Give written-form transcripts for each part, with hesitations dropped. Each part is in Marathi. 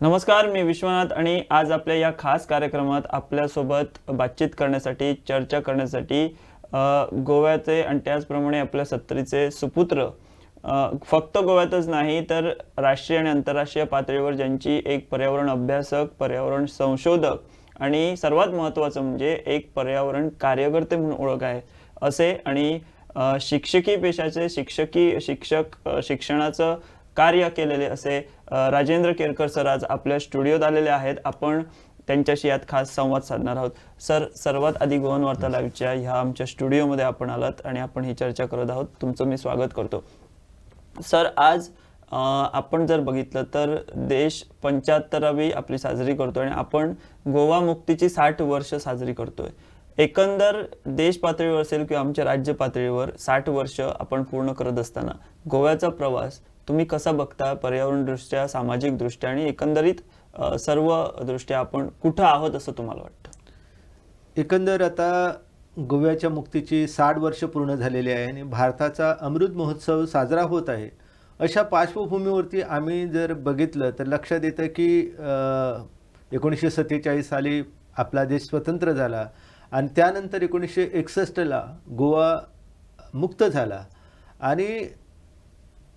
नमस्कार, मी विश्वनाथ आणि आज आपल्या या खास कार्यक्रमात आपल्यासोबत बातचीत करण्यासाठी, चर्चा करण्यासाठी गोव्याचे आणि त्याचप्रमाणे आपल्या सत्तरीचे सुपुत्र, फक्त गोव्यातच नाही तर राष्ट्रीय आणि आंतरराष्ट्रीय पातळीवर ज्यांची एक पर्यावरण अभ्यासक, पर्यावरण संशोधक आणि सर्वात महत्त्वाचं म्हणजे एक पर्यावरण कार्यकर्ते म्हणून ओळख आहे असे आणि शिक्षकी पेशाचे शिक्षणाचं कार्य केलेले असे राजेंद्र केरकर सर आज आपल्या स्टुडिओत आलेले आहेत. आपण त्यांच्याशी यात खास संवाद साधणार आहोत. सर, सर्वात आधी गोवन वार्ता लाईव्हच्या ह्या आमच्या स्टुडिओमध्ये आपण आलात आणि आपण ही चर्चा करत आहोत. तुमचं मी स्वागत करतो. सर, आज आपण जर बघितलं तर देश 75वी आपली साजरी करतोय आणि आपण गोवा मुक्तीची 60 वर्ष साजरी करतोय. एकंदर देश पातळीवर असेल किंवा आमच्या राज्य पातळीवर 60 वर्ष आपण पूर्ण करत असताना गोव्याचा प्रवास तुम्ही कसा बघता, पर्यावरण दृष्ट्या, सामाजिक दृष्ट्या आणि एकंदरीत सर्व दृष्ट्या आपण कुठं आहोत असं तुम्हाला वाटतं? एकंदर आता गोव्याच्या मुक्तीची 60 वर्ष पूर्ण झालेली आहे आणि भारताचा अमृत महोत्सव साजरा होत आहे. अशा पार्श्वभूमीवरती आम्ही जर बघितलं तर लक्षात येतं की 1947 साली आपला देश स्वतंत्र झाला आणि त्यानंतर 1961ला गोवा मुक्त झाला आणि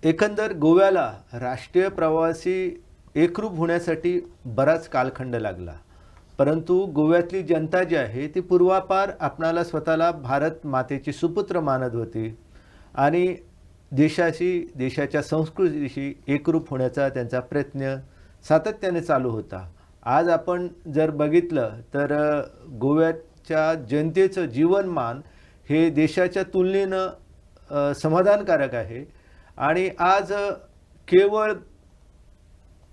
एकंदर गोव्याला राष्ट्रीय प्रवासी एकरूप होण्यासाठी बराच कालखंड लागला. परंतु गोव्यातली जनता जी आहे ती पूर्वापार आपणाला स्वतःला भारत मातेची सुपुत्र मानत होती आणि देशाशी, देशाच्या संस्कृतीशी एकरूप होण्याचा त्यांचा प्रयत्न सातत्याने चालू होता. आज आपण जर बघितलं तर गोव्याच्या जनतेचं जीवनमान हे देशाच्या तुलनेनं समाधानकारक आहे आणि आज केवळ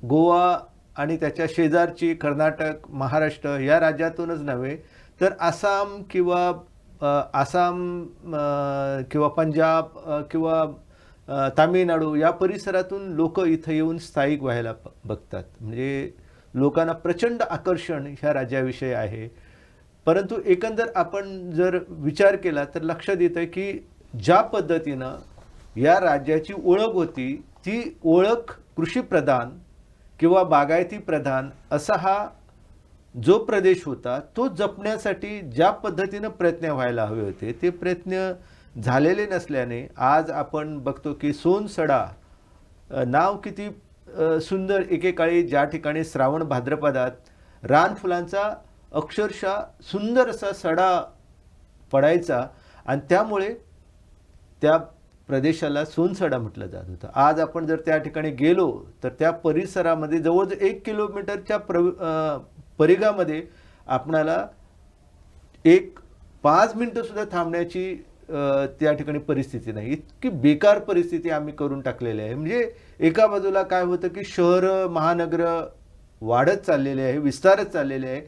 गोवा आणि त्याच्या शेजारची कर्नाटक, महाराष्ट्र या राज्यातूनच नव्हे तर आसाम किंवा पंजाब किंवा तामिळनाडू या परिसरातून लोक इथं येऊन स्थायिक व्हायला बघतात. म्हणजे लोकांना प्रचंड आकर्षण ह्या राज्याविषयी आहे. परंतु एकंदर आपण जर विचार केला तर लक्षात येतं की ज्या पद्धतीनं या राज्याची ओळख होती ती ओळख कृषीप्रधान किंवा बागायती प्रधान असा हा जो प्रदेश होता तो जपण्यासाठी ज्या पद्धतीनं प्रयत्न व्हायला हवे होते ते प्रयत्न झालेले नसल्याने आज आपण बघतो की सोनसडा नाव किती सुंदर, एकेकाळी ज्या ठिकाणी श्रावण भाद्रपदात रानफुलांचा अक्षरशः सुंदर असा सडा पडायचा आणि त्यामुळे त्या प्रदेशाला सोनसडा म्हटलं जात होतं. आज आपण जर त्या ठिकाणी गेलो तर त्या परिसरामध्ये जवळजवळ 1 किलोमीटरच्या परिघामध्ये आपणाला 5 मिनिटंसुद्धा थांबण्याची त्या ठिकाणी परिस्थिती नाही. इतकी बेकार परिस्थिती आम्ही करून टाकलेली आहे. म्हणजे एका बाजूला काय होतं की शहरं, महानगरं वाढत चाललेले आहे, विस्तारत चाललेले आहे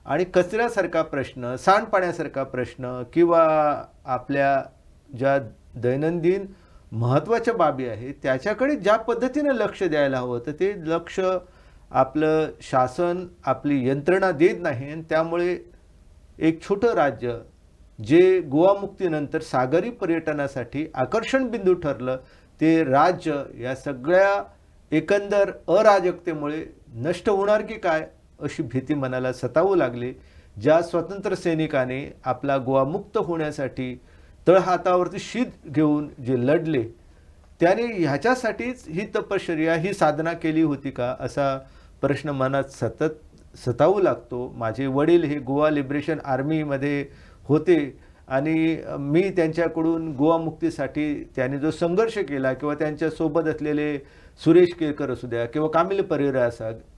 आणि कचऱ्यासारखा प्रश्न, सांडपाण्यासारखा प्रश्न किंवा आपल्या ज्या दैनंदिन महत्त्वाच्या बाबी आहेत त्याच्याकडे ज्या पद्धतीने लक्ष द्यायला हवं तर ते लक्ष आपलं शासन, आपली यंत्रणा देत नाही आणि त्यामुळे एक छोटं राज्य जे गोवा मुक्तीनंतर सागरी पर्यटनासाठी आकर्षण बिंदू ठरलं ते राज्य या सगळ्या एकंदर अराजकतेमुळे नष्ट होणार की काय अशी भीती मनाला सतावू लागली. ज्या स्वातंत्र्य सैनिकाने आपला गोवा मुक्त होण्यासाठी तळहातावरती शीत घेऊन जे लढले त्याने ह्याच्यासाठीच ही तपश्चर्या, ही साधना केली होती का असा प्रश्न मनात सतत सतावू लागतो. माझे वडील हे गोवा लिबरेशन आर्मीमध्ये होते आणि मी त्यांच्याकडून गोवा मुक्तीसाठी त्यांनी जो संघर्ष केला किंवा त्यांच्यासोबत असलेले सुरेश केरकर असू द्या किंवा कामिल परेरा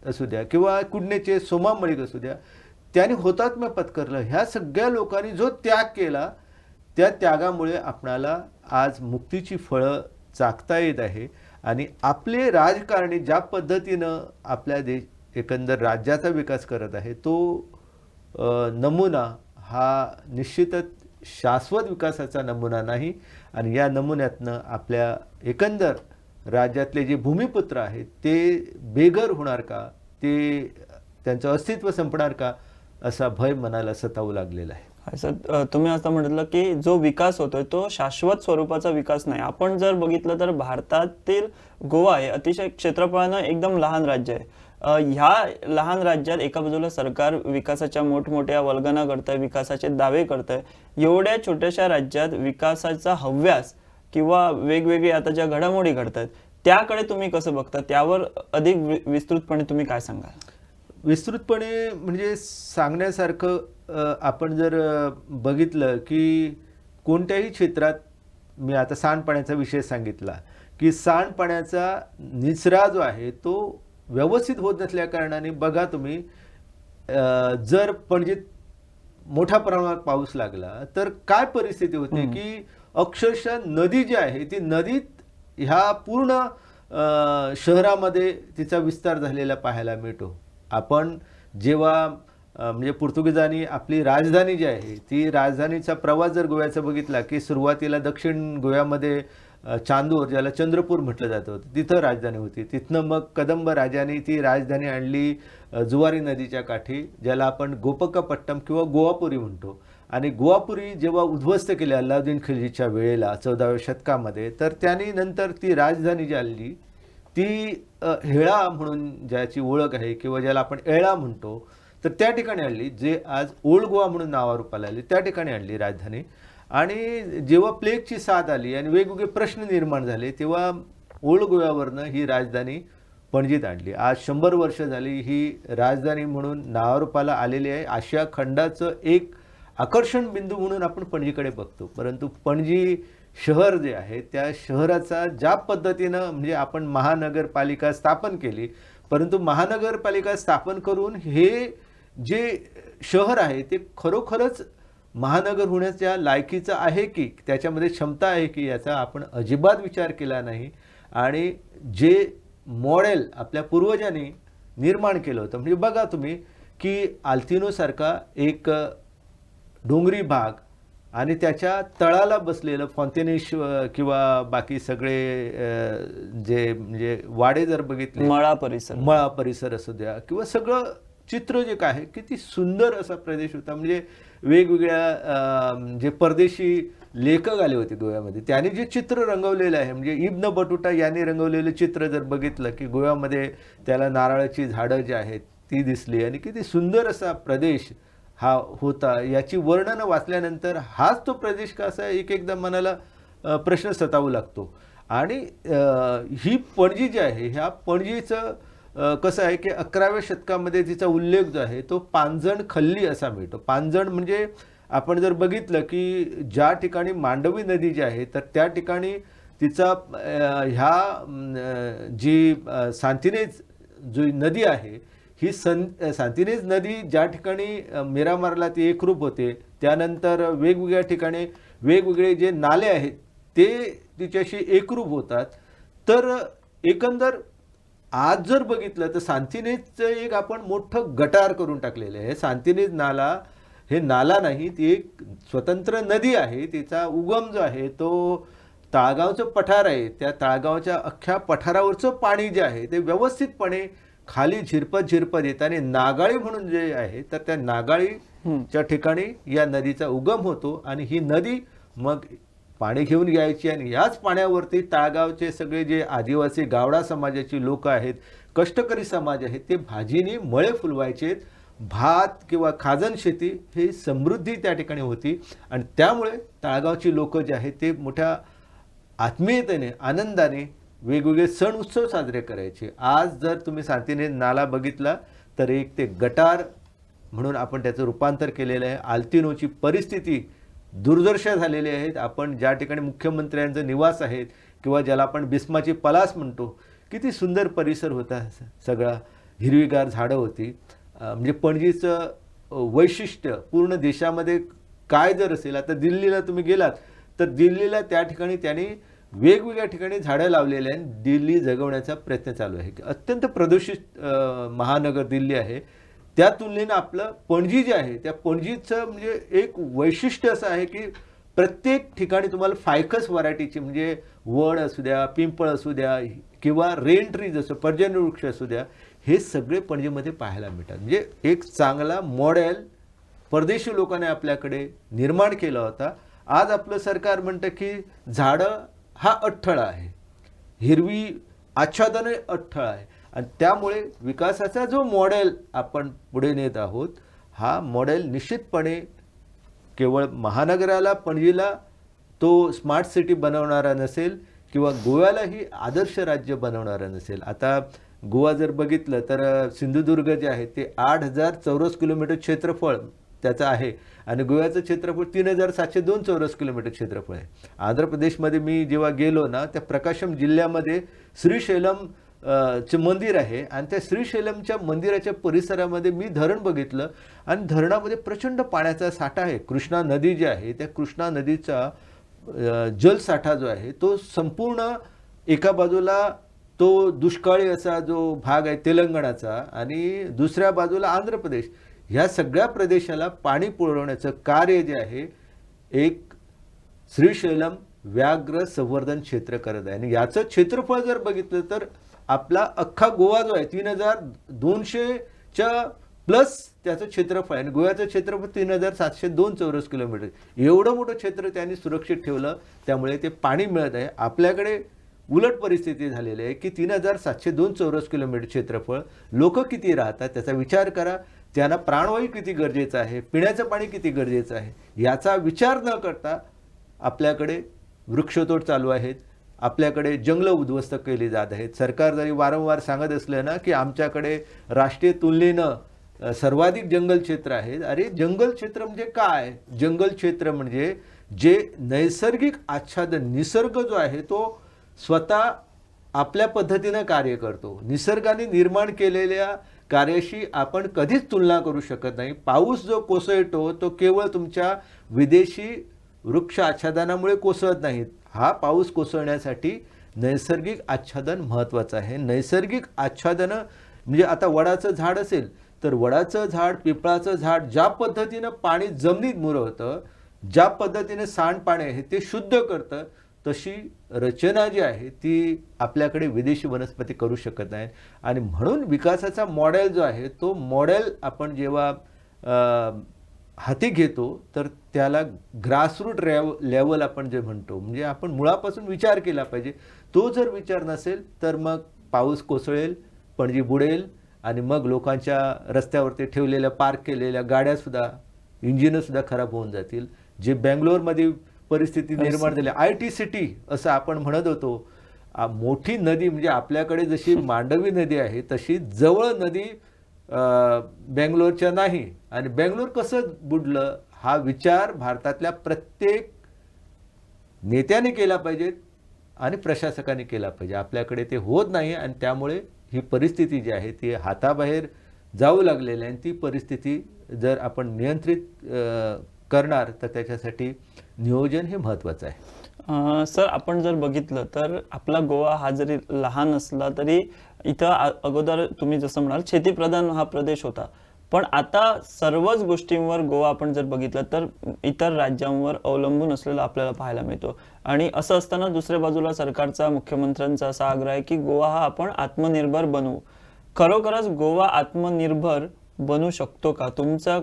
असू द्या किंवा कुडनेचे सोमा मळिक असू द्या, त्यांनी हुतात्म्य पत्करलं. ह्या सगळ्या लोकांनी जो त्याग केला त्या त्यागामुळे आपणाला आज मुक्तीची फळं चाखता येत आहे आणि आपले राजकारणी ज्या पद्धतीनं आपल्या एकंदर राज्याचा विकास करत आहे तो नमुना हा निश्चितच शाश्वत विकासाचा नमुना नाही आणि या नमुन्यातनं आपल्या एकंदर राज्यातले जे भूमिपुत्र आहेत ते बेघर होणार का, ते त्यांचं अस्तित्व संपणार का असा भय मनाला सतावू लागलेला आहे. सर, तुम्ही असं म्हटलं की जो विकास होतोय तो शाश्वत स्वरूपाचा विकास नाही. आपण जर बघितलं तर भारतातील गोवा हे अतिशय क्षेत्रफळानं एकदम लहान राज्य आहे ह्या लहान राज्यात एका बाजूला सरकार विकासाच्या मोठमोठ्या वल्गना करतंय, विकासाचे दावे करतंय, एवढ्या छोट्याशा राज्यात विकासाचा हव्यास किंवा वेगवेगळे आता ज्या घडामोडी घडतात त्याकडे तुम्ही कसं बघता, त्यावर अधिक विस्तृतपणे तुम्ही काय सांगाल? विस्तृतपणे म्हणजे सांगण्यासारखं आपण जर बघितलं की कोणत्याही क्षेत्रात, मी आता सांडपाण्याचा विषय सांगितला की सांडपाण्याचा निचरा जो आहे तो व्यवस्थित होत नसल्या कारणाने बघा तुम्ही, जर पणजीत मोठ्या प्रमाणात पाऊस लागला तर काय परिस्थिती होते की अक्षरशः नदी जी आहे ती नदीत ह्या पूर्ण शहरामध्ये तिचा विस्तार झालेला पाहायला मिळतो. आपण जेव्हा म्हणजे पोर्तुगीजांनी आपली राजधानी जी आहे ती राजधानीचा प्रवास जर गोव्याचा बघितला की सुरुवातीला दक्षिण गोव्यामध्ये चांदूर, ज्याला चंद्रपूर म्हटलं जात होतं, तिथं राजधानी होती. तिथनं मग कदंब राजांनी ती राजधानी आणली जुवारी नदीच्या काठी, ज्याला आपण गोपकापट्टम किंवा गोवापुरी म्हणतो. आणि गोवापुरी जेव्हा उद्ध्वस्त केली अल्लाउद्दीन खिल्जीच्या वेळेला 14व्या शतकामध्ये, तर त्यांनी नंतर ती राजधानी जी आणली ती हेळा म्हणून ज्याची ओळख आहे किंवा ज्याला आपण एळा म्हणतो, तर त्या ठिकाणी आणली, जे आज ओल्ड गोवा म्हणून नावारूपाला आली, त्या ठिकाणी आणली राजधानी. आणि जेव्हा प्लेगची साथ आली आणि वेगवेगळे प्रश्न निर्माण झाले तेव्हा ओल्ड गोव्यावरनं ही राजधानी पणजीत आणली. आज 100 वर्ष झाली ही राजधानी म्हणून नावारूपाला आलेली आहे. आशिया खंडाचं एक आकर्षण बिंदू म्हणून आपण पणजीकडे बघतो. परंतु पणजी शहर जे आहे त्या शहराचा ज्या पद्धतीनं म्हणजे आपण महानगरपालिका स्थापन केली, परंतु महानगरपालिका स्थापन करून हे जे शहर आहे ते खरोखरच महानगर होण्याच्या लायकीचं आहे की त्याच्यामध्ये क्षमता आहे की याचा आपण अजिबात विचार केला नाही. आणि जे मॉडेल आपल्या पूर्वजांनी निर्माण केलं होतं, म्हणजे बघा तुम्ही की आल्तिनोसारखा एक डोंगरी भाग आणि त्याच्या तळाला बसलेलं फॉन्टेनिश किंवा बाकी सगळे जे म्हणजे वाडे जर बघितले, मळा परिसर असू द्या किंवा सगळं चित्र जे काय आहे किती सुंदर असा प्रदेश होता. म्हणजे वेगवेगळ्या जे परदेशी लेखक आले होते गोव्यामध्ये, त्यांनी जे चित्र रंगवलेलं आहे, म्हणजे इब्न बटुटा यांनी रंगवलेलं चित्र जर बघितलं की गोव्यामध्ये त्याला नारळाची झाडं जी आहेत ती दिसली आणि किती सुंदर असा प्रदेश हा होता. याची वर्णनं वाचल्यानंतर हाच तो प्रदेश कसा एक एकदा मनाला प्रश्न सतावू लागतो. आणि ही पणजी जी आहे ह्या पणजीचं कसं आहे की 11व्या शतकामध्ये तिचा उल्लेख जो आहे तो पांजण खल्ली असा मिळतो. पांजण म्हणजे आपण जर बघितलं की ज्या ठिकाणी मांडवी नदी जी आहे तर त्या ठिकाणी तिचा ह्या जी सांतिनेज जी नदी आहे ही सांतिनेज नदी ज्या ठिकाणी मिरामारला ती एकरूप होते, त्यानंतर वेगवेगळ्या ठिकाणी वेगवेगळे जे नाले आहेत ते तिच्याशी एकरूप होतात. तर एकंदर आज जर बघितलं तर सांतिनेजचं एक आपण मोठं गटार करून टाकलेलं आहे. सांतिनेज नाला हे नाला नाही, ती एक स्वतंत्र नदी आहे. तिचा उगम जो आहे तो ताळगावचं पठार आहे. त्या ताळगावच्या अख्ख्या पठारावरचं पाणी जे आहे ते व्यवस्थितपणे खाली झिरपत येत आणि नागाळी म्हणून जे आहे तर त्या नागाळीच्या ठिकाणी या नदीचा उगम होतो. आणि ही नदी मग पाणी घेऊन यायची आणि याच पाण्यावरती ताळगावचे सगळे जे आदिवासी गावडा समाजाची लोक आहेत, कष्टकरी समाज आहेत, ते भाजीने मळे फुलवायचे. भात किंवा खाजण शेती ही समृद्धी त्या ठिकाणी होती आणि त्यामुळे ताळगावची लोक जे आहेत ते मोठ्या आत्मीयतेने आनंदाने वेगवेगळे सण उत्सव साजरे करायचे. आज जर तुम्ही सांतिनेज नाला बघितला तर एक ते गटार म्हणून आपण त्याचं रूपांतर केलेलं आहे. आल्तिनोची परिस्थिती दुर्दशा झालेली आहेत. आपण ज्या ठिकाणी मुख्यमंत्र्यांचं निवास आहेत किंवा ज्याला आपण बिस्माची पलास म्हणतो, किती सुंदर परिसर होता, सगळा हिरवीगार झाडं होती. म्हणजे पणजीचं वैशिष्ट्य पूर्ण देशामध्ये काय जर असेल, आता दिल्लीला तुम्ही गेलात तर दिल्लीला त्या ठिकाणी त्यांनी वेगवेगळ्या ठिकाणी झाडं लावलेले आहेत. दिल्ली जगवण्याचा प्रयत्न चालू आहे. अत्यंत प्रदूषित महानगर दिल्ली आहे. त्या तुलनेनं आपलं पणजी जे आहे त्या पणजीचं म्हणजे एक वैशिष्ट्य असं आहे की प्रत्येक ठिकाणी तुम्हाला फायकस व्हरायटीची म्हणजे वड असू द्या, पिंपळ असू द्या किंवा रेन ट्री जसं पर्जन्य वृक्ष असू द्या, हे सगळे पणजीमध्ये पाहायला मिळतात. म्हणजे एक चांगला मॉडेल परदेशी लोकांनी आपल्याकडे निर्माण केला होता. आज आपलं सरकार म्हणतं की झाडं हा अडथळा आहे, हिरवी आच्छादन अडथळा आहे. आणि त्यामुळे विकासाचा जो मॉडेल आपण पुढे नेत आहोत, हा मॉडेल निश्चितपणे केवळ महानगराला, पणजीला तो स्मार्ट सिटी बनवणारा नसेल किंवा गोव्यालाही आदर्श राज्य बनवणारा नसेल. आता गोवा जर बघितलं तर सिंधुदुर्ग जे आहे ते 8,000 चौरस किलोमीटर क्षेत्रफळ त्याचं आहे आणि गोव्याचं क्षेत्रफळ 3,702 चौरस किलोमीटर क्षेत्रफळ आहे. आंध्र प्रदेशमध्ये मी जेव्हा गेलो ना, त्या प्रकाशम जिल्ह्यामध्ये श्रीशैलम चे मंदिर आहे आणि त्या श्रीशैलमच्या मंदिराच्या परिसरामध्ये मी धरण बघितलं आणि धरणामध्ये प्रचंड पाण्याचा साठा आहे. कृष्णा नदी जी आहे त्या कृष्णा नदीचा जलसाठा जो आहे तो संपूर्ण एका बाजूला तो दुष्काळी असा जो भाग आहे तेलंगणाचा आणि दुसऱ्या बाजूला आंध्र प्रदेश, ह्या सगळ्या प्रदेशाला पाणी पुरवण्याचं कार्य जे आहे एक श्रीशैलम व्याघ्र संवर्धन क्षेत्र करत आहे. आणि याचं क्षेत्रफळ जर बघितलं तर आपला अख्खा गोवा जो आहे 3,200च्या प्लस त्याचं क्षेत्रफळ आहे आणि गोव्याचं क्षेत्रफळ 3,702 चौरस किलोमीटर. एवढं मोठं क्षेत्र त्यांनी सुरक्षित ठेवलं, त्यामुळे ते पाणी मिळत आहे. आपल्याकडे उलट परिस्थिती झालेली आहे की 3,702 चौरस किलोमीटर क्षेत्रफळ, लोक किती राहतात त्याचा विचार करा. त्यांना प्राणवायू किती गरजेचं आहे, पिण्याचं पाणी किती गरजेचं आहे, याचा विचार न करता आपल्याकडे वृक्षतोड चालू आहेत, आपल्याकडे जंगलं उद्ध्वस्त केली जात आहेत. सरकार जरी वारंवार सांगत असलं ना की आमच्याकडे राष्ट्रीय तुलनेनं सर्वाधिक जंगल क्षेत्र आहे. अरे जंगल क्षेत्र म्हणजे काय? जंगल क्षेत्र म्हणजे जे नैसर्गिक आच्छादन, निसर्ग जो आहे तो स्वतः आपल्या पद्धतीनं कार्य करतो. निसर्गाने निर्माण केलेल्या कार्याशी आपण कधीच तुलना करू शकत नाही. पाऊस जो कोसळतो तो केवळ तुमच्या विदेशी वृक्ष आच्छादनामुळे कोसळत नाहीत. हा पाऊस कोसळण्यासाठी नैसर्गिक आच्छादन महत्त्वाचं आहे. नैसर्गिक आच्छादनं म्हणजे आता वडाचं झाड असेल तर वडाचं झाड, पिंपळाचं झाड ज्या पद्धतीनं पाणी जमिनीत मुरवतं, ज्या पद्धतीने सांडपाणी आहे ते शुद्ध करतं, तशी रचना जी आहे ती आपल्याकडे विदेशी वनस्पती करू शकत नाहीत. आणि म्हणून विकासाचा मॉडेल जो आहे तो मॉडेल आपण जेव्हा हाती घेतो तर त्याला ग्रासरूट लेवल आपण जे म्हणतो, म्हणजे आपण मुळापासून विचार केला पाहिजे. तो जर विचार नसेल तर मग पाऊस कोसळेल, पणजी बुडेल आणि मग लोकांच्या रस्त्यावरती ठेवलेल्या पार्क केलेल्या गाड्यासुद्धा, इंजिनंसुद्धा खराब होऊन जातील. जे बेंगलोरमध्ये परिस्थिती निर्माण झाली, IT सिटी असं आपण म्हणत होतो, मोठी नदी म्हणजे आपल्याकडे जशी मांडवी नदी आहे तशी जवळ नदी बेंगलोरच्या नाही. आणि बेंगलोर कसं बुडलं हा विचार भारतातल्या प्रत्येक नेत्याने केला पाहिजे आणि प्रशासकाने केला पाहिजे. आपल्याकडे ते होत नाही आणि त्यामुळे ही परिस्थिती जी आहे ती हाताबाहेर जाऊ लागलेली आहे. आणि ती परिस्थिती जर आपण नियंत्रित करणार तर त्याच्यासाठी नियोजन हे महत्त्वाचं आहे. सर आपण जर बघितलं तर आपला गोवा हा जरी लहान असला तरी इथं अगोदर तुम्ही जसं म्हणाल शेतीप्रधान हा प्रदेश होता, पण आता सर्वच गोष्टींवर गोवा आपण जर बघितलं तर इतर राज्यांवर अवलंबून असलेलं आपल्याला पाहायला मिळतो. आणि असं असताना दुसऱ्या बाजूला सरकारचा, मुख्यमंत्र्यांचा असा आग्रह आहे की गोवा हा आपण आत्मनिर्भर बनवू. खरोखरच गोवा आत्मनिर्भर बनू शकतो का? तुमचा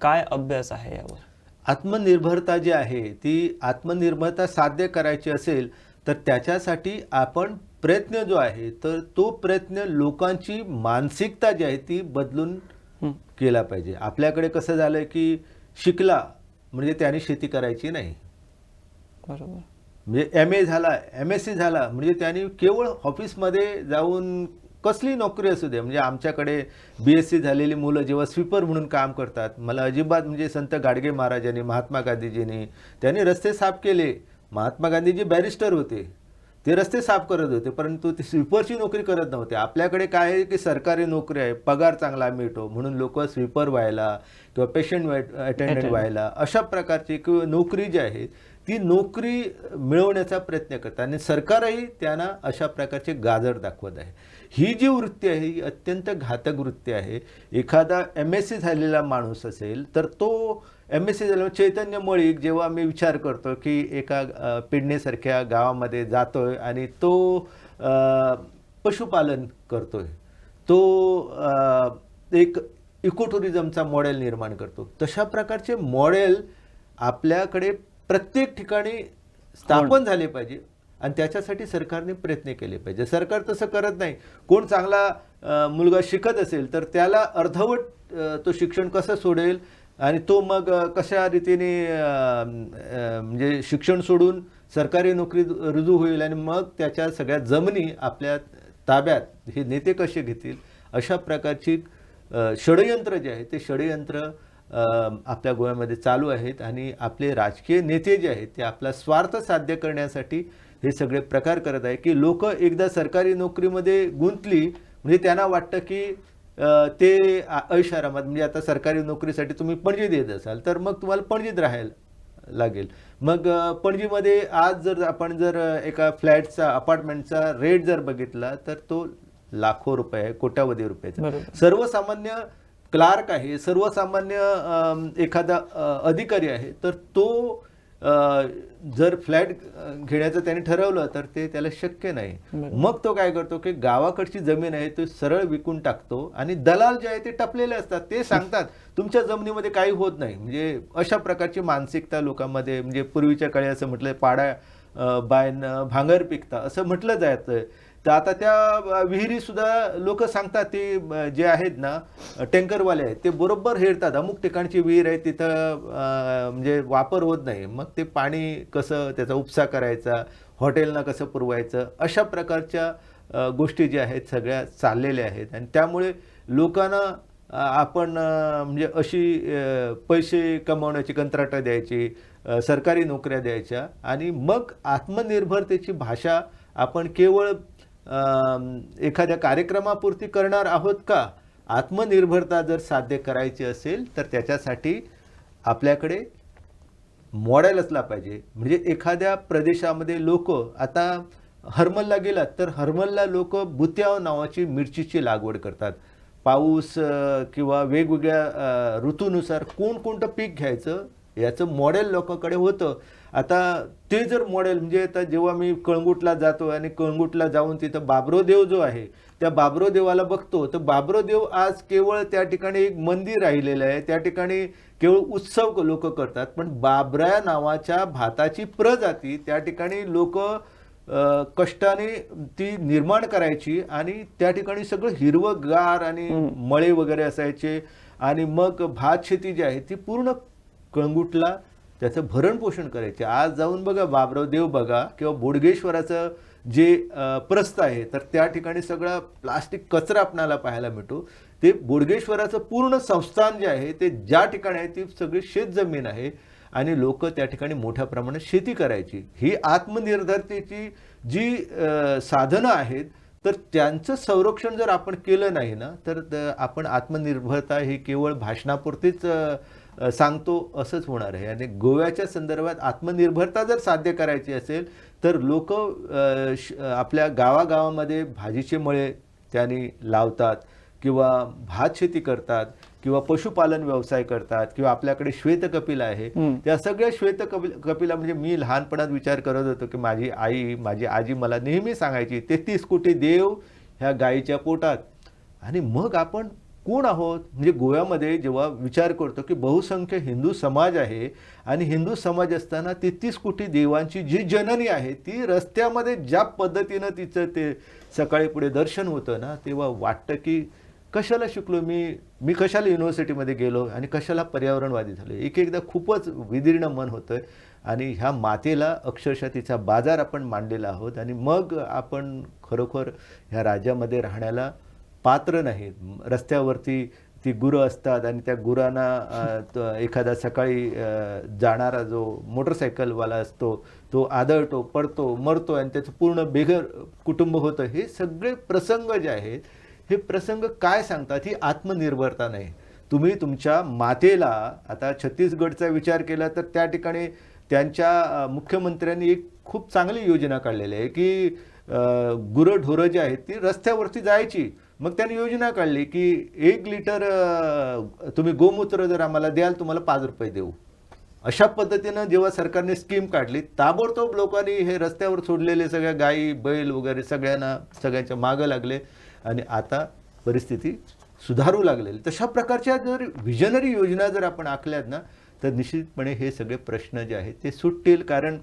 काय अभ्यास आहे यावर? आत्मनिर्भरता जी आहे ती आत्मनिर्भरता साध्य करायची असेल तर त्याच्यासाठी आपण प्रयत्न जो आहे तर तो प्रयत्न लोकांची मानसिकता जी आहे ती बदलून केला पाहिजे. आपल्याकडे कसं झालं की शिकला म्हणजे त्याने शेती करायची नाही, बरोबर. म्हणजे MA झाला, MSc झाला म्हणजे त्यांनी केवळ ऑफिसमध्ये जाऊन कसली नोकरी असू दे, म्हणजे आमच्याकडे BSc झालेली मुलं जेव्हा स्वीपर म्हणून काम करतात, मला अजिबात म्हणजे संत गाडगे महाराजांनी, महात्मा गांधीजींनी त्यांनी रस्ते साफ केले. महात्मा गांधीजी बॅरिस्टर होते, ते रस्ते साफ करत होते, परंतु ते स्वीपरची नोकरी करत नव्हते. आपल्याकडे काय आहे की सरकारी नोकरी आहे, पगार चांगला मिळतो म्हणून लोक स्वीपर व्हायला किंवा पेशंट अटेंडंट व्हायला अशा प्रकारची किंवा नोकरी जी आहे ती नोकरी मिळवण्याचा प्रयत्न करतात आणि सरकारही त्यांना अशा प्रकारचे गाजर दाखवत आहे. ही जी वृत्ती आहे ही अत्यंत घातक वृत्ती आहे. एखादा MSc झालेला माणूस असेल तर तो MSc झालेला चैतन्य मळिक जेव्हा मी विचार करतो की एका पेडणेसारख्या गावामध्ये जातोय आणि तो पशुपालन करतोय, तो एक इको टुरिझमचा मॉडेल निर्माण करतो. तशा प्रकारचे मॉडेल आपल्याकडे प्रत्येक ठिकाणी स्थापन झाले पाहिजे. आणि त्याच्यासाठी सरकारने प्रयत्न केले पाहिजे. सरकार तसं करत नाही. कोण चांगला मुलगा शिकत असेल तर त्याला अर्धवट तो शिक्षण कसं सोडेल आणि तो मग कशा रीतीने म्हणजे शिक्षण सोडून सरकारी नोकरी रुजू होईल आणि मग त्याच्या सगळ्या जमिनी आपल्या ताब्यात हे नेते कसे घेतील, अशा प्रकारची षडयंत्र जे आहे ते षडयंत्र आपल्या गोव्यामध्ये चालू आहेत आणि आपले राजकीय नेते जे आहेत ते आपला स्वार्थ साध्य करण्यासाठी हे सगळे प्रकार करत आहे की लोक एकदा सरकारी नोकरीमध्ये गुंतली म्हणजे त्यांना वाटतं की ते ऐशारामात म्हणजे आता सरकारी नोकरीसाठी तुम्ही पणजी देत असाल तर मग तुम्हाला पणजीत राहायला लागेल. मग पणजीमध्ये आज जर आपण जर एका फ्लॅटचा अपार्टमेंटचा रेट जर बघितला तर तो लाखो रुपये आहे, कोट्यावधी रुपयाचा. सर्वसामान्य क्लार्क आहे, सर्वसामान्य एखादा अधिकारी आहे तर तो जर फ्लॅट घेण्याचं त्याने ठरवलं तर ते त्याला शक्य नाही. मग तो काय करतो की गावाकडची जमीन आहे तो सरळ विकून टाकतो आणि दलाल जे आहे ते टपलेले असतात, ते सांगतात तुमच्या जमिनीमध्ये काही होत नाही. म्हणजे अशा प्रकारची मानसिकता लोकांमध्ये, म्हणजे पूर्वीच्या काळी असं म्हटलं पाड्या बायन भांगर पिकता असं म्हटलं जायचं. तर आता त्या विहिरी सुद्धा लोक सांगतात ते जे आहेत ना टँकरवाले आहेत ते बरोबर हेरतात, अमुक ठिकाणची विहीर आहे तिथं म्हणजे वापर होत नाही, मग ते पाणी कसं त्याचा उपसा करायचा, हॉटेलना कसं पुरवायचं, अशा प्रकारच्या गोष्टी ज्या आहेत सगळ्या चाललेल्या आहेत. आणि त्यामुळे लोकांना आपण म्हणजे अशी पैसे कमावण्याची कंत्राटं द्यायची, सरकारी नोकऱ्या द्यायच्या आणि मग आत्मनिर्भरतेची भाषा आपण केवळ एखाद्या कार्यक्रमापुरती करणार आहोत का? आत्मनिर्भरता जर साध्य करायची असेल तर त्याच्यासाठी आपल्याकडे मॉडेल असला पाहिजे. म्हणजे एखाद्या प्रदेशामध्ये लोक आता हरमलला गेलात तर हरमलला लोक बुत्याव नावाची मिरचीची लागवड करतात. पाऊस किंवा वेगवेगळ्या ऋतूनुसार कोणतं पीक घ्यायचं याचं मॉडेल लोकांकडे होतं. आता ते जर मॉडेल म्हणजे आता जेव्हा मी कळंगूटला जातो आणि कळंगूटला जाऊन तिथं बाबरोदेव जो आहे त्या बाबरोदेवाला बघतो तर बाबरोदेव आज केवळ त्या ठिकाणी एक मंदिर राहिलेलं आहे, त्या ठिकाणी केवळ उत्सव लोक करतात. पण बाबरा नावाच्या भाताची प्रजाती त्या ठिकाणी लोक कष्टाने ती निर्माण करायची आणि त्या ठिकाणी सगळं हिरवंगार आणि मळे वगैरे असायचे आणि मग भात शेती जी आहे ती पूर्ण कळंगूटला त्याचं भरणपोषण करायचे. आज जाऊन बघा बाबरावदेव बघा किंवा बोडगेश्वराचं जे प्रस्थ आहे तर त्या ठिकाणी सगळा प्लास्टिक कचरा आपणाला पाहायला मिळतो. ते बोडगेश्वराचं पूर्ण संस्थान जे आहे ते ज्या ठिकाणी आहे ती सगळी शेतजमीन आहे आणि लोक त्या ठिकाणी मोठ्या प्रमाणात शेती करायची. ही आत्मनिर्भरतेची जी साधनं आहेत तर त्यांचं संरक्षण जर आपण केलं नाही ना तर आपण आत्मनिर्भरता ही केवळ भाषणापुरतीच सांगतो असंच होणार आहे. आणि गोव्याच्या संदर्भात आत्मनिर्भरता जर साध्य करायची असेल तर लोक आपल्या गावागावामध्ये भाजीचे मळे त्यांनी लावतात किंवा भात शेती करतात किंवा पशुपालन व्यवसाय करतात किंवा आपल्याकडे श्वेतकपिला आहे. त्या सगळ्या श्वेतकपिला म्हणजे मी लहानपणात विचार करत होतो की माझी आजी मला नेहमी सांगायची 33 कोटी देव ह्या गायीच्या पोटात. आणि मग आपण कोण आहोत? म्हणजे गोव्यामध्ये जेव्हा विचार करतो की बहुसंख्य हिंदू समाज आहे आणि हिंदू समाज असताना 33 कोटी देवांची जी जननी आहे ती रस्त्यामध्ये ज्या पद्धतीनं तिचं ते सकाळी पुढे दर्शन होतं ना तेव्हा वाटतं की कशाला शिकलो मी कशाला युनिव्हर्सिटीमध्ये गेलो आणि कशाला पर्यावरणवादी झालो. एकदा खूपच विदीर्ण मन होतं आणि ह्या मातेला अक्षरशः तिचा बाजार आपण मांडलेला आहोत आणि मग आपण खरोखर ह्या राज्यामध्ये राहण्याला पात्र नाहीत. रस्त्यावरती ती गुरं असतात आणि त्या गुरांना एखादा सकाळी जाणारा जो मोटरसायकलवाला असतो तो आदळतो, पडतो, मरतो आणि त्याचं पूर्ण बेघर कुटुंब होतं. हे सगळे प्रसंग जे आहेत हे प्रसंग काय सांगतात? ही आत्मनिर्भरता नाही. तुम्ही तुमच्या मातेला आता छत्तीसगडचा विचार केला तर त्या ठिकाणी त्यांच्या मुख्यमंत्र्यांनी एक खूप चांगली योजना काढलेली आहे की गुरंढोरं जी आहेत ती रस्त्यावरती जायची. मग त्यांनी योजना काढली की 1 लिटर तुम्ही गोमूत्र जर आम्हाला द्याल तुम्हाला 5 रुपये देऊ. अशा पद्धतीनं जेव्हा सरकारने स्कीम काढली ताबडतोब लोकांनी हे रस्त्यावर सोडलेले सगळ्या गायी बैल वगैरे सगळ्यांच्या मागं लागले आणि आता परिस्थिती सुधारू लागलेली. तशा प्रकारच्या जर विजनरी योजना जर आपण आखल्यात ना तर निश्चितपणे हे सगळे प्रश्न जे आहेत ते सुटतील. कारण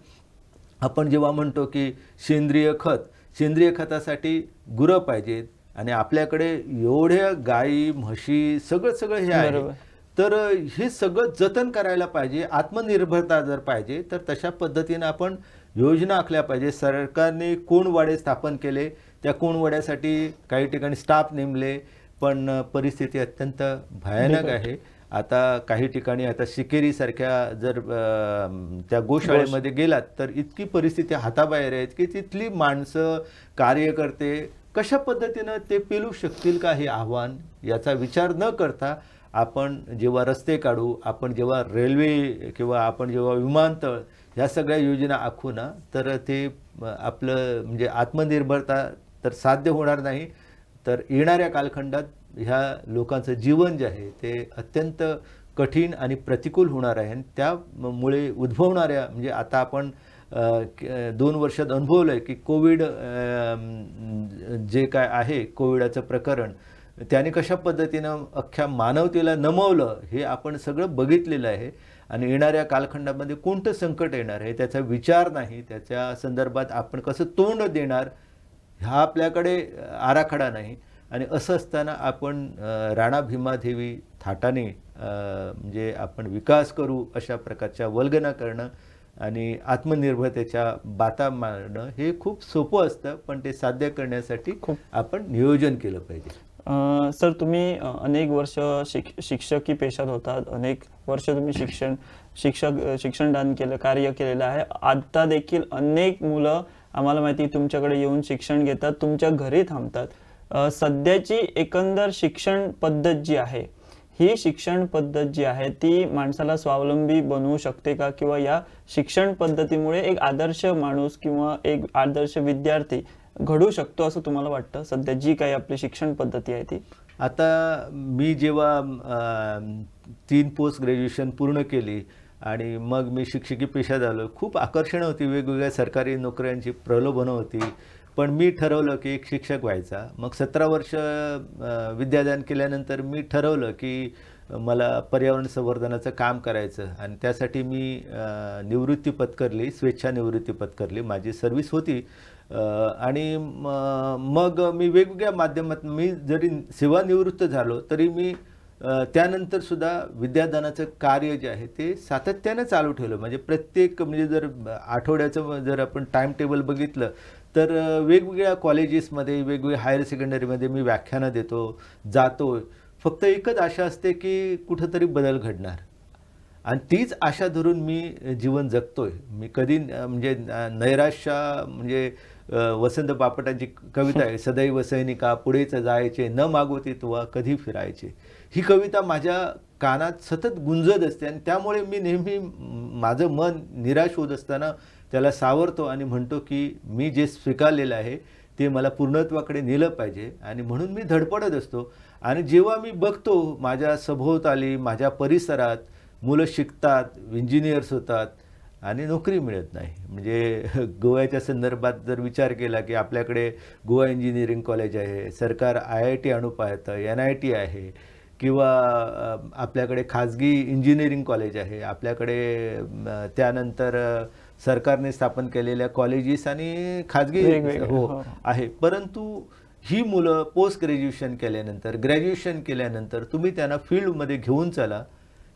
आपण जेव्हा म्हणतो की सेंद्रिय खतासाठी गुरं पाहिजेत आणि आपल्याकडे एवढ्या गाई म्हशी सगळं हे आहे, बरोबर. तर हे सगळं जतन करायला पाहिजे. आत्मनिर्भरता जर पाहिजे तर तशा पद्धतीनं आपण योजना आखल्या पाहिजे. सरकारने कोणवाडे स्थापन केले, त्या कोणवाड्यासाठी काही ठिकाणी स्टाफ नेमले, पण परिस्थिती अत्यंत भयानक आहे. आता काही ठिकाणी आता शिकेरीसारख्या जर त्या गोशाळेमध्ये गेलात तर इतकी परिस्थिती हाताबाहेर आहेत की तिथली माणसं, कार्यकर्ते कशा पद्धतीनं ते पेलू शकतील का, हे आव्हान याचा विचार न करता आपण जेव्हा रस्ते काढू, आपण जेव्हा रेल्वे किंवा आपण जेव्हा विमानतळ ह्या सगळ्या योजना आखू ना, तर ते आपलं म्हणजे आत्मनिर्भरता तर साध्य होणार नाही, तर येणाऱ्या कालखंडात ह्या लोकांचं जीवन जे आहे ते अत्यंत कठीण आणि प्रतिकूल होणार आहे. आणि त्यामुळे उद्भवणाऱ्या म्हणजे आता आपण 2 वर्षात अनुभवलं आहे की कोविड जे काय आहे कोविडाचं प्रकरण, त्याने कशा पद्धतीनं अख्ख्या मानवतेला नमवलं हे आपण सगळं बघितलेलं आहे. आणि येणाऱ्या कालखंडामध्ये कोणतं संकट येणार आहे त्याचा विचार नाही, त्याच्या संदर्भात आपण कसं तोंड देणार हा आपल्याकडे आराखडा नाही. आणि असं असताना आपण राणा भीमादेवी थाटाने म्हणजे आपण विकास करू अशा प्रकारच्या वल्गना करणं आणि आत्मनिर्भरतेच्या बाता मारणं हे खूप सोपं असतं, पण ते साध्य करण्यासाठी आपण नियोजन केलं पाहिजे. सर, तुम्ही अनेक वर्ष शिक्षकी पेशात होतात, अनेक वर्ष तुम्ही शिक्षणदान केलं, कार्य केलेलं आहे. आता देखील अनेक मुलं आम्हाला माहिती तुमच्याकडे येऊन शिक्षण घेतात, तुमच्या घरी थांबतात. सध्याची एकंदर शिक्षण पद्धत जी आहे, ही शिक्षण पद्धत जी आहे ती माणसाला स्वावलंबी बनवू शकते का, किंवा या शिक्षण पद्धतीमुळे एक आदर्श माणूस किंवा एक आदर्श विद्यार्थी घडू शकतो असं तुम्हाला वाटतं, सध्या जी काही आपली शिक्षण पद्धती आहे ती? आता मी जेव्हा 3 पोस्ट ग्रॅज्युएशन पूर्ण केली आणि मग मी शिक्षकी पेशात आलो, खूप आकर्षण होती, वेगवेगळ्या सरकारी नोकऱ्यांची प्रलोभनं होती, पण मी ठरवलं की एक शिक्षक व्हायचा. मग 17 वर्ष विद्यादान केल्यानंतर मी ठरवलं की मला पर्यावरण संवर्धनाचं काम करायचं आणि त्यासाठी मी निवृत्ती पत्करली, स्वेच्छा निवृत्ती पत्करली, माझी सर्व्हिस होती. आणि मग मी वेगवेगळ्या माध्यमातून मी जरी सेवानिवृत्त झालो तरी मी त्यानंतर सुद्धा विद्यादानाचं कार्य जे आहे ते सातत्यानं चालू ठेवलं. म्हणजे प्रत्येक म्हणजे जर आठवड्याचं जर आपण टाइम टेबल बघितलं तर वेगवेगळ्या कॉलेजेसमध्ये, वेगवेगळ्या हायर सेकंडरीमध्ये मी व्याख्यानं देतो, जातो. फक्त एकच आशा असते की कुठंतरी बदल घडणार आणि तीच आशा धरून मी जीवन जगतोय. मी कधी म्हणजे नैराश्य म्हणजे वसंत बापटांची कविता आहे, सदैव सैनिका पुढेच जायचे, न मागोती तुवा कधी फिरायचे. ही कविता माझ्या कानात सतत गुंजत असते आणि त्यामुळे मी नेहमी माझं मन निराश होत असताना त्याला सावरतो आणि म्हणतो की मी जे स्वीकारलेलं आहे ते मला पूर्णत्वाकडे नेलं पाहिजे आणि म्हणून मी धडपडत असतो. आणि जेव्हा मी बघतो माझ्या सभोवताली, माझ्या परिसरात मुलं शिकतात, इंजिनियर्स होतात आणि नोकरी मिळत नाही. म्हणजे गोव्याच्या संदर्भात जर विचार केला की आपल्याकडे गोवा इंजिनिअरिंग कॉलेज आहे, सरकार IIT आणू पाहतं, NIT आहे, किंवा आपल्याकडे खाजगी इंजिनिअरिंग कॉलेज आहे, आपल्याकडे त्यानंतर सरकारने स्थापन केलेल्या कॉलेजेस आणि खाजगी आहे. परंतु ही मुलं पोस्ट ग्रॅज्युएशन केल्यानंतर, ग्रॅज्युएशन केल्यानंतर तुम्ही त्यांना फील्डमध्ये घेऊन चला.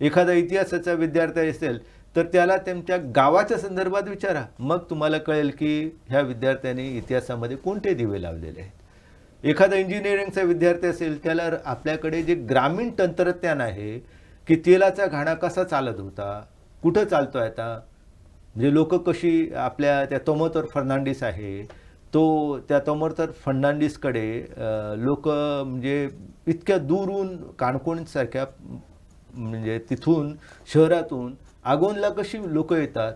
एखादा इतिहासाचा विद्यार्थी असेल तर त्याला त्यांच्या गावाच्या संदर्भात विचारा, मग तुम्हाला कळेल की ह्या विद्यार्थ्यांनी इतिहासामध्ये कोणते दिवे लावलेले आहेत. एखादा इंजिनिअरिंगचा विद्यार्थी असेल त्याला आपल्याकडे जे ग्रामीण तंत्रज्ञान आहे की तेलाचा घाणा कसा चालत होता, कुठं चालतो आहे आता, म्हणजे लोक कशी आपल्या त्या तोमोतर फर्नांडिस आहे, तो त्या तोमोतर फर्नांडिसकडे लोक म्हणजे इतक्या दूरून काणकोणसारख्या म्हणजे तिथून शहरातून आगोनला कशी लोक येतात,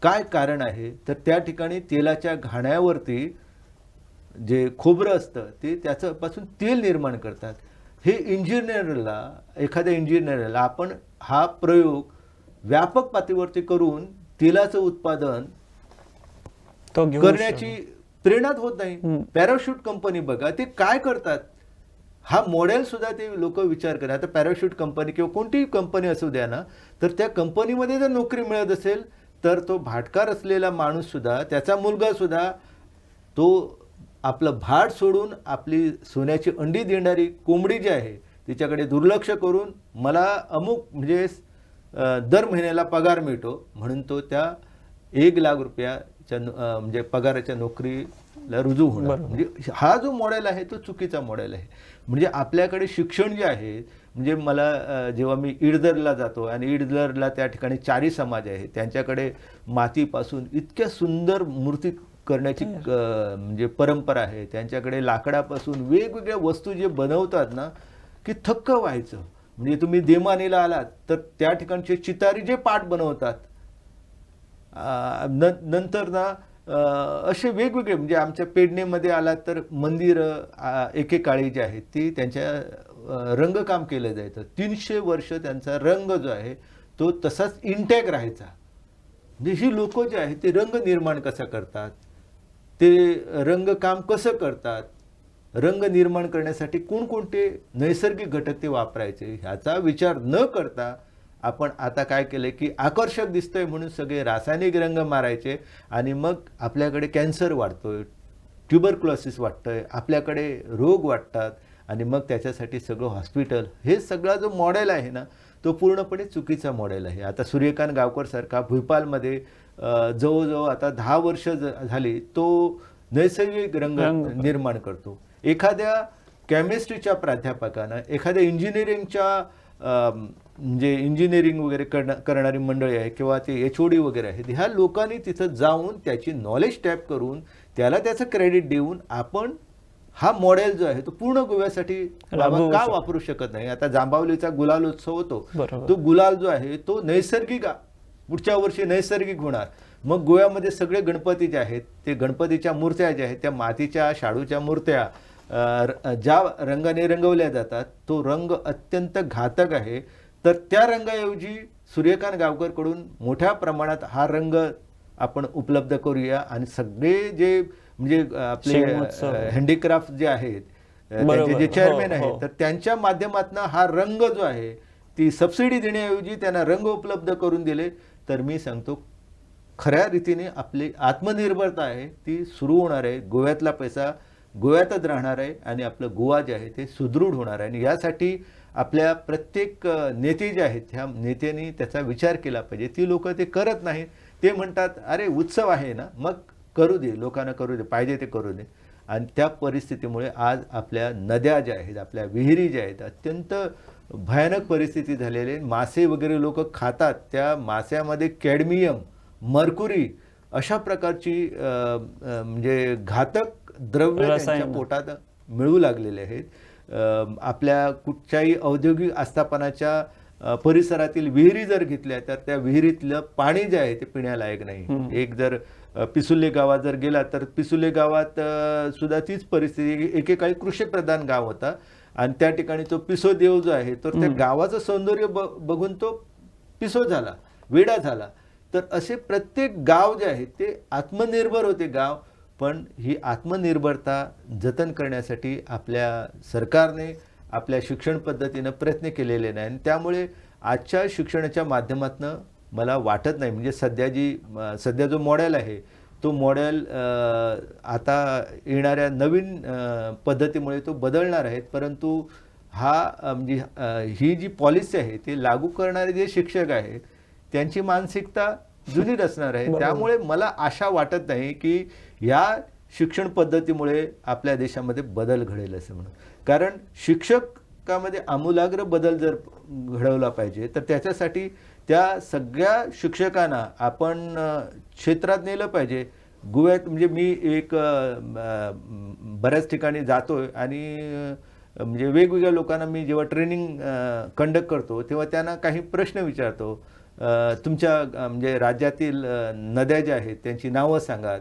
काय कारण आहे, तर त्या ठिकाणी तेलाच्या घाण्यावरती जे खोबरं असतं ते त्याच्यापासून तेल निर्माण करतात. हे इंजिनिअरला, एखाद्या इंजिनिअरला आपण हा प्रयोग व्यापक पातळीवरती करून तेलाचं उत्पादन करण्याची प्रेरणाच होत नाही. पॅराशूट कंपनी बघा ते काय करतात, हा मॉडेल सुद्धा ते लोक विचार करतात. आता पॅराशूट कंपनी किंवा कोणतीही कंपनी असू द्या ना, तर त्या कंपनीमध्ये जर नोकरी मिळत असेल तर तो भाटकार असलेला माणूस सुद्धा, त्याचा मुलगा सुद्धा, तो आपलं भाट सोडून आपली सोन्याची अंडी देणारी कोंबडी जी आहे तिच्याकडे दुर्लक्ष करून मला अमुक म्हणजे दर महिन्याला पगार मिळतो म्हणून तो त्या 1,00,000 रुपयाच्या म्हणजे पगाराच्या नोकरीला रुजू होणार. म्हणजे हा जो मॉडेल आहे तो चुकीचा मॉडेल आहे. म्हणजे आपल्याकडे शिक्षण जे आहे, म्हणजे मला जेव्हा मी इडदरला जातो आणि इडदरला त्या ठिकाणी 4 समाज आहे, त्यांच्याकडे मातीपासून इतक्या सुंदर मूर्ती करण्याची म्हणजे परंपरा आहे. त्यांच्याकडे लाकडापासून वेगवेगळ्या वस्तू जे बनवतात ना की थक्क व्हायचं. म्हणजे तुम्ही देमानीला आलात तर त्या ठिकाणचे चितारी जे पाट बनवतात, नंतर ना असे वेगवेगळे म्हणजे आमच्या पेडणेमध्ये आलात तर मंदिरं एकेकाळी जी आहेत ती त्यांच्या रंगकाम केलं जायचं. 300 वर्ष त्यांचा रंग जो आहे तो तसाच इंटॅक्ट राहायचा. म्हणजे ही लोक जे आहेत ते रंग निर्माण कसं करतात, ते रंगकाम कसं करतात, रंग निर्माण करण्यासाठी कोणकोणते नैसर्गिक घटक ते वापरायचे ह्याचा विचार न करता आपण आता काय केलं की आकर्षक दिसतंय म्हणून सगळे रासायनिक रंग मारायचे आणि मग आपल्याकडे कॅन्सर वाढतोय, ट्युबरक्लोसिस वाटतंय, आपल्याकडे रोग वाटतात आणि मग त्याच्यासाठी सगळं हॉस्पिटल. हे सगळा जो मॉडेल आहे ना तो पूर्णपणे चुकीचा मॉडेल आहे. आता सूर्यकांत गावकर सारखा भुपालमध्ये जवळजवळ आता 10 वर्ष झाली तो नैसर्गिक रंग निर्माण करतो. एखाद्या केमिस्ट्रीच्या प्राध्यापकानं, एखाद्या इंजिनिअरिंगच्या म्हणजे इंजिनिअरिंग वगैरे करणारी मंडळी आहे किंवा ते HOD वगैरे आहेत, ह्या लोकांनी तिथं जाऊन त्याची नॉलेज टॅप करून त्याला त्याचं क्रेडिट देऊन आपण हा मॉडेल जो आहे तो पूर्ण गोव्यासाठी का वापरू शकत नाही. आता जांभवलीचा गुलाल उत्सव होतो, तो गुलाल जो आहे तो नैसर्गिक पुढच्या वर्षी नैसर्गिक होणार. मग गोव्यामध्ये सगळे गणपती जे आहेत ते गणपतीच्या मूर्त्या ज्या आहेत त्या मातीच्या शाडूच्या मूर्त्या ज्या रंगाने रंगवल्या जातात तो रंग अत्यंत घातक आहे. तर त्या रंगाऐवजी सूर्यकांत गावकरकडून मोठ्या प्रमाणात हा रंग आपण उपलब्ध करूया आणि सगळे जे म्हणजे आपले हँडीक्राफ्ट जे आहेत त्यांचे जे चेअरमॅन आहेत तर त्यांच्या माध्यमातून हा रंग जो आहे ती सबसिडी देण्याऐवजी त्यांना रंग उपलब्ध करून दिले तर मी सांगतो खऱ्या रीतीने आपली आत्मनिर्भरता आहे ती सुरू होणार आहे. गोव्यातला पैसा गोव्यातच राहणार आहे आणि आपलं गोवा जे आहे ते सुदृढ होणार आहे. आणि यासाठी आपल्या प्रत्येक नेते जे आहेत ह्या नेत्यांनी त्याचा विचार केला पाहिजे. ती लोक ते करत नाहीत. ते म्हणतात अरे उत्सव आहे ना मग करू दे, लोकांना करू दे, पाहिजे ते करू दे. आणि त्या परिस्थितीमुळे आज आपल्या नद्या ज्या आहेत, आपल्या विहिरी ज्या आहेत अत्यंत भयानक परिस्थिती झालेली आहे. मासे वगैरे लोक खातात, त्या मास्यामध्ये कॅडमियम, मर्क्युरी अशा प्रकारची म्हणजे घातक द्रव्य त्यांच्या पोटात मिळू लागलेले आहेत. आपल्या कुठच्याही औद्योगिक आस्थापनाच्या परिसरातील विहिरी जर घेतल्या तर त्या विहिरीतलं पाणी जे आहे ते पिण्यालायक नाही. एक जर पिसुले गावात जर गेला तर पिसुले गावात सुद्धा तीच परिस्थिती. एकेकाळी कृषीप्रधान गाव होता आणि त्या ठिकाणी तो पिसो देव जो आहे तर त्या गावाचं सौंदर्य बघून तो पिसो झाला, वेडा झाला. तर असे प्रत्येक गाव जे आहे ते आत्मनिर्भर होते गाव. पण ही आत्मनिर्भरता जतन करण्यासाठी आपल्या सरकारने आपल्या शिक्षण पद्धतीनं प्रयत्न केलेले नाही. आणि त्यामुळे आजच्या शिक्षणाच्या माध्यमातून मला वाटत नाही म्हणजे सध्या जो मॉडेल आहे तो मॉडेल आता येणाऱ्या नवीन पद्धतीमुळे तो बदलणार आहे. परंतु हा म्हणजे ही जी पॉलिसी आहे ते लागू करणारे जे शिक्षक आहेत त्यांची मानसिकता जुनीच असणार आहे. त्यामुळे मला आशा वाटत नाही की या शिक्षण पद्धतीमुळे आपल्या देशामध्ये बदल घडेल असं म्हणून. कारण शिक्षकामध्ये आमूलाग्र बदल जर घडवला पाहिजे तर त्याच्यासाठी त्या सगळ्या शिक्षकांना आपण क्षेत्रात नेलं पाहिजे. गोव्यात म्हणजे मी एक बऱ्याच ठिकाणी जातोय आणि म्हणजे वेगवेगळ्या लोकांना मी जेव्हा ट्रेनिंग कंडक्ट करतो तेव्हा त्यांना काही प्रश्न विचारतो. तुमच्या म्हणजे राज्यातील नद्या ज्या आहेत त्यांची नावं सांगा,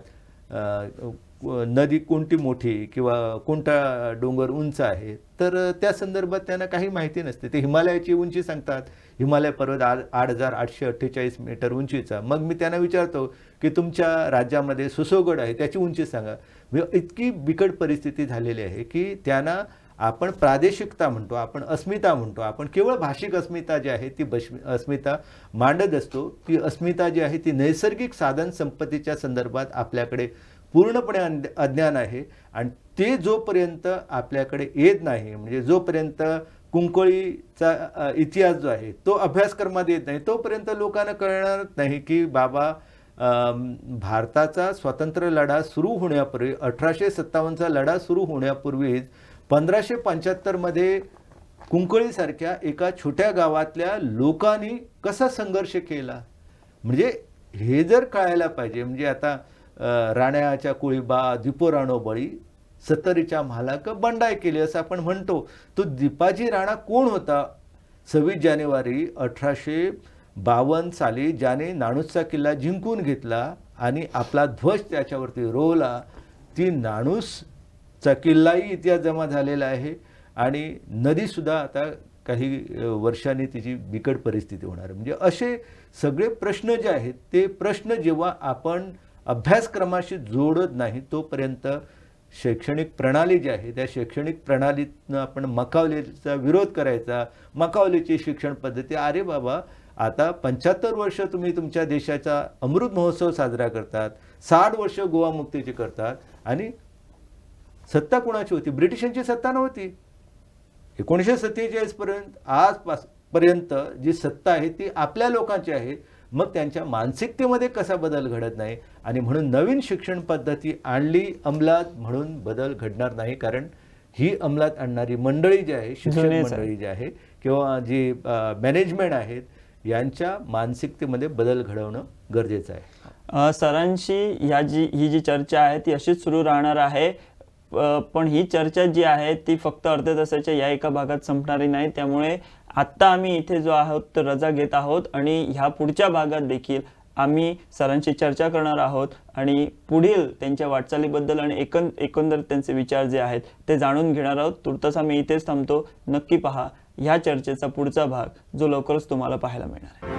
नदी कोणती मोठी किंवा कोणता डोंगर उंच आहे. तर त्या संदर्भात त्यांना काही माहिती नसते. ते हिमालयाची उंची सांगतात, हिमालय पर्वत 8,848 मीटर उंचीचा. मग मी त्यांना विचारतो की तुमच्या राज्यामध्ये सुसोगड आहे त्याची उंची सांगा. इतकी बिकट परिस्थिती झालेली आहे की त्यांना आपण प्रादेशिकता म्हणतो, आपण अस्मिता म्हणतो, आपण केवळ भाषिक अस्मिता जी आहे ती अस्मिता मांडत असतो. ती अस्मिता जी आहे ती नैसर्गिक साधन संपत्तीच्या संदर्भात आपल्याकडे पूर्णपणे अज्ञान आहे आणि ते जोपर्यंत आपल्याकडे येत नाही, म्हणजे जोपर्यंत कुंकळीचा इतिहास जो आहे तो अभ्यासक्रमात येत नाही, तोपर्यंत लोकांना कळणार नाही की बाबा भारताचा स्वातंत्र्य लढा सुरू होण्यापूर्वी 1857चा लढा सुरू होण्यापूर्वीच 1575 कुंकळीसारख्या एका छोट्या गावातल्या लोकांनी कसा संघर्ष केला. म्हणजे हे जर कळायला पाहिजे. म्हणजे आता राण्याच्या कुळीबा दीपो राणो बळी 70च्या म्हालाक बंडाय केली असं आपण म्हणतो. तो दीपाजी राणा कोण होता? 26 जानेवारी 1852 साली ज्याने नाणूसचा किल्ला जिंकून घेतला आणि आपला ध्वज त्याच्यावरती रोवला. ती नाणूसचा किल्लाही इतिहास जमा झालेला आहे आणि नदीसुद्धा आता काही वर्षांनी तिची बिकट परिस्थिती होणार. म्हणजे असे सगळे प्रश्न जे आहेत ते प्रश्न जेव्हा आपण अभ्यासक्रमाशी जोडत नाही तोपर्यंत शैक्षणिक प्रणाली जी आहे त्या शैक्षणिक प्रणालीतनं आपण मकावलेचा विरोध करायचा. मकावलेची शिक्षण पद्धती, अरे बाबा आता 75 वर्ष तुम्ही तुमच्या देशाचा अमृत महोत्सव साजरा करतात, 60 वर्ष गोवा मुक्तीची करतात आणि सत्ता कोणाची होती? ब्रिटिशांची सत्ता नव्हती. 1947 पर्यंत आजपर्यंत जी सत्ता आहे ती आपल्या लोकांची आहे. मग त्यांच्या मानसिकतेमध्ये कसा बदल घडत नाही आणि म्हणून नवीन शिक्षण पद्धती आणली अंमलात म्हणून बदल घडणार नाही. कारण ही अंमलात आणणारी मंडळी जी आहे, शिक्षक मंडळी जी आहे किंवा जी मॅनेजमेंट आहेत यांच्या मानसिकतेमध्ये बदल घडवणं गरजेचं आहे. सरांशी ही जी चर्चा आहे ती अशीच सुरू राहणार आहे. पण ही चर्चा जी आहे ती फक्त अर्ध्या तासाच्या या एका भागात संपणारी नाही. त्यामुळे आत्ता आम्ही इथे जो आहोत तर रजा घेत आहोत आणि ह्या पुढच्या भागात देखील आम्ही सरांशी चर्चा करणार आहोत आणि पुढील त्यांच्या वाटचालीबद्दल आणि एकंदर त्यांचे विचार जे आहेत ते जाणून घेणार आहोत. तुर्तास आम्ही इथेच थांबतो. नक्की पहा ह्या चर्चेचा पुढचा भाग जो लवकरच तुम्हाला पाहायला मिळणार आहे.